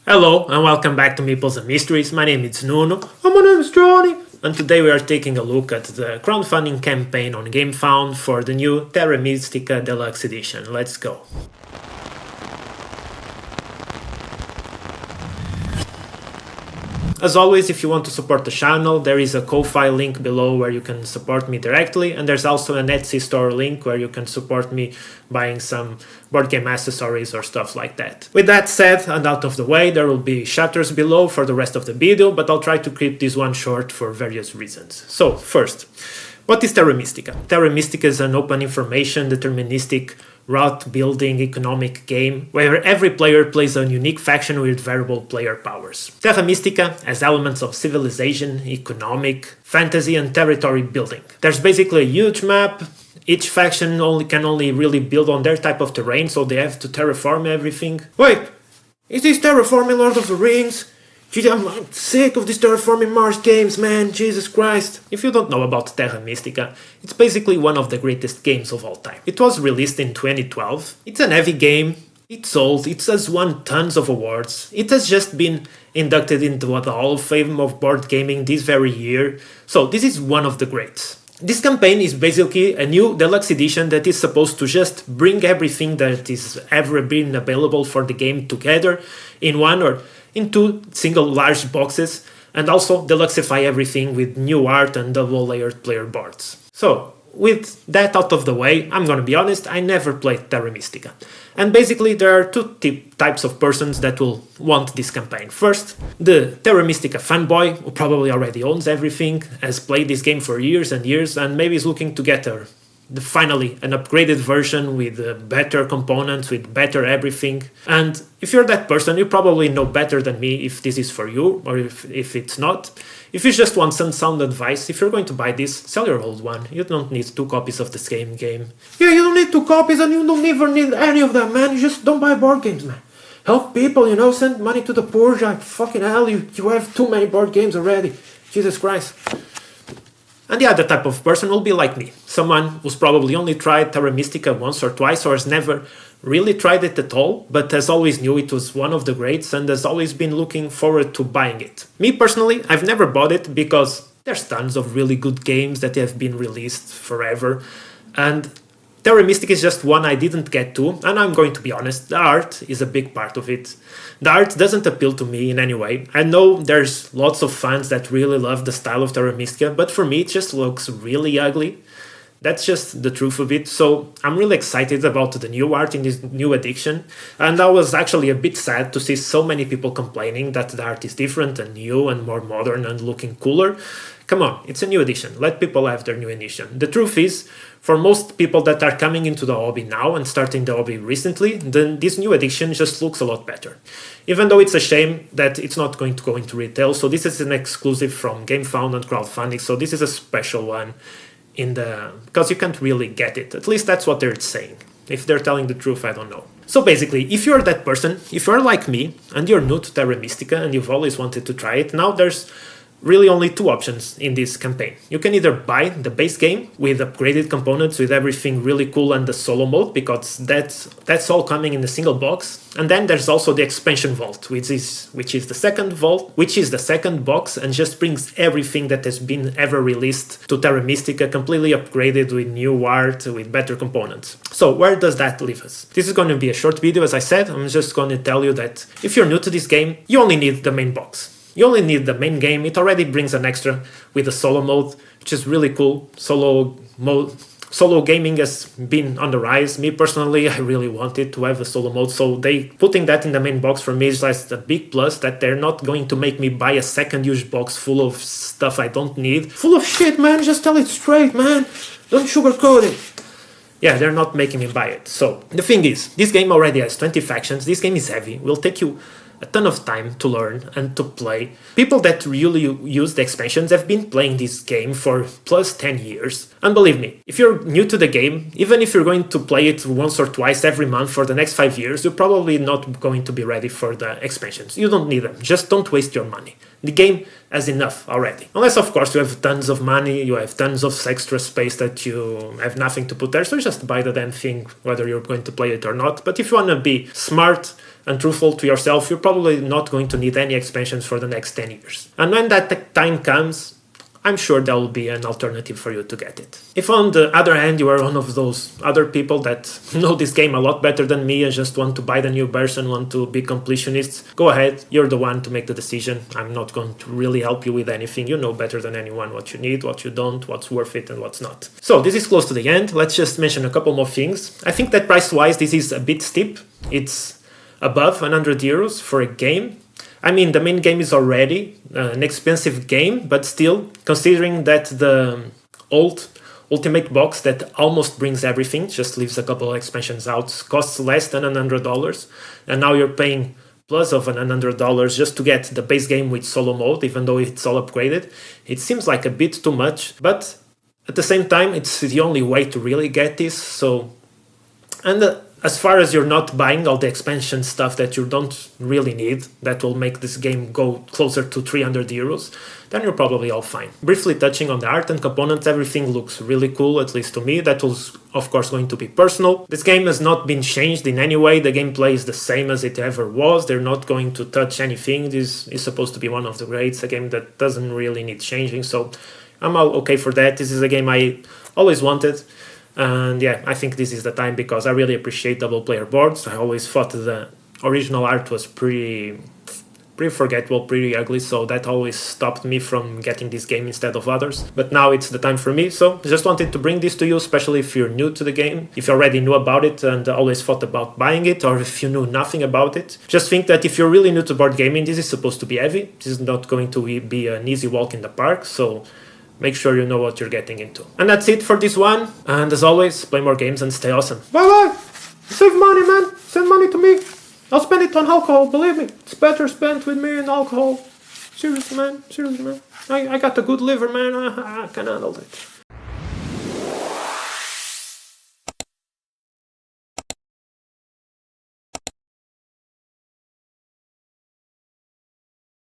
Hello and welcome back to Meeples and Mysteries. My name is Nuno. And my name is Johnny. And today we are taking a look at the crowdfunding campaign on GameFound for the new Terra Mystica Deluxe Edition. Let's go. As always, if you want to support the channel, there is a Ko-Fi link below where you can support me directly, and there's also an Etsy store link where you can support me buying some board game accessories or stuff like that. With that said and out of the way, there will be shutters below for the rest of the video, but I'll try to keep this one short for various reasons. So, first, what is Terra Mystica? Terra Mystica is an open information, deterministic, route-building economic game where every player plays a unique faction with variable player powers. Terra Mystica has elements of civilization, economic, fantasy and territory building. There's basically a huge map. Each faction can only really build on their type of terrain, so they have to terraform everything. Wait! Is this terraforming Lord of the Rings? Gee, I'm sick of these terraforming Mars games, man, Jesus Christ. If you don't know about Terra Mystica, it's basically one of the greatest games of all time. It was released in 2012. It's an heavy game, it's old, it has won tons of awards. It has just been inducted into the Hall of Fame of board gaming this very year. So this is one of the greats. This campaign is basically a new deluxe edition that is supposed to just bring everything that is ever been available for the game together in one or in two single large boxes, and also deluxify everything with new art and double layered player boards. So, with that out of the way, I'm gonna be honest, I never played Terra Mystica. And basically there are two types of persons that will want this campaign. First, the Terra Mystica fanboy, who probably already owns everything, has played this game for years and years, and maybe is looking to get finally an upgraded version with better components, with better everything. And if you're that person, you probably know better than me if this is for you or if it's not. If you just want some sound advice, if you're going to buy this, sell your old one. You don't need 2 copies of the same game. Yeah, you don't need 2 copies and you don't even need any of them, man. You just don't buy board games, man. Help people, send money to the poor. Like, fucking hell, you have too many board games already. Jesus Christ. And the other type of person will be like me, someone who's probably only tried Terra Mystica once or twice or has never really tried it at all, but has always knew it was one of the greats and has always been looking forward to buying it. Me personally, I've never bought it because there's tons of really good games that have been released forever, and Terra Mystica is just one I didn't get to, and I'm going to be honest, the art is a big part of it. The art doesn't appeal to me in any way. I know there's lots of fans that really love the style of Terra Mystica, but for me it just looks really ugly. That's just the truth of it, so I'm really excited about the new art in this new edition, and I was actually a bit sad to see so many people complaining that the art is different and new and more modern and looking cooler. Come on, it's a new edition, let people have their new edition. The truth is, for most people that are coming into the hobby now and starting the hobby recently, then this new edition just looks a lot better. Even though it's a shame that it's not going to go into retail, so this is an exclusive from GameFound and Crowdfunding, so this is a special one because you can't really get it. At least that's what they're saying. If they're telling the truth, I don't know. So basically, if you're that person, if you're like me, and you're new to Terra Mystica and you've always wanted to try it, now there's really only 2 options in this campaign. You can either buy the base game with upgraded components, with everything really cool and the solo mode, because that's all coming in a single box. And then there's also the expansion vault, which is the second box and just brings everything that has been ever released to Terra Mystica, completely upgraded with new art, with better components. So where does that leave us? This is going to be a short video, as I said. I'm just going to tell you that if you're new to this game, you only need the main box. You only need the main game. It already brings an extra with a solo mode, which is really cool. Solo gaming has been on the rise. Me personally, I really wanted to have a solo mode, so putting that in the main box for me is like a big plus, that they're not going to make me buy a second huge box full of stuff I don't need. Full of shit, man, just tell it straight, man. Don't sugarcoat it. Yeah, they're not making me buy it. So the thing is, this game already has 20 factions. This game is heavy. Will take you a ton of time to learn and to play. People that really use the expansions have been playing this game for plus 10 years. And believe me, if you're new to the game, even if you're going to play it once or twice every month for the next 5 years, you're probably not going to be ready for the expansions. You don't need them, just don't waste your money. The game has enough already. Unless, of course, you have tons of money, you have tons of extra space that you have nothing to put there, so just buy the damn thing, whether you're going to play it or not. But if you want to be smart and truthful to yourself, you're probably not going to need any expansions for the next 10 years. And when that time comes, I'm sure there will be an alternative for you to get it. If on the other hand you are one of those other people that know this game a lot better than me and just want to buy the new version, want to be completionists, go ahead, you're the one to make the decision. I'm not going to really help you with anything. You know better than anyone what you need, what you don't, what's worth it and what's not. So this is close to the end. Let's just mention a couple more things. I think that price-wise this is a bit steep. It's above 100 euros for a game. I mean, the main game is already an expensive game, but still, considering that the old Ultimate box that almost brings everything, just leaves a couple of expansions out, costs less than $100, and now you're paying plus of $100 just to get the base game with solo mode, even though it's all upgraded. It seems like a bit too much, but at the same time, it's the only way to really get this, so... And as far as you're not buying all the expansion stuff that you don't really need, that will make this game go closer to 300 euros, then you're probably all fine. Briefly touching on the art and components, everything looks really cool, at least to me. That was, of course, going to be personal. This game has not been changed in any way. The gameplay is the same as it ever was. They're not going to touch anything. This is supposed to be one of the greats, a game that doesn't really need changing, so I'm all okay for that. This is a game I always wanted. And yeah, I think this is the time because I really appreciate double player boards. I always thought the original art was pretty forgettable, pretty ugly, so that always stopped me from getting this game instead of others. But now it's the time for me, so I just wanted to bring this to you, especially if you're new to the game, if you already knew about it and always thought about buying it, or if you knew nothing about it. Just think that if you're really new to board gaming, this is supposed to be heavy. This is not going to be an easy walk in the park, so make sure you know what you're getting into. And that's it for this one. And as always, play more games and stay awesome. Bye-bye! Save money, man! Send money to me! I'll spend it on alcohol, believe me. It's better spent with me and alcohol. Seriously, man. Seriously, man. I got a good liver, man. I can handle it.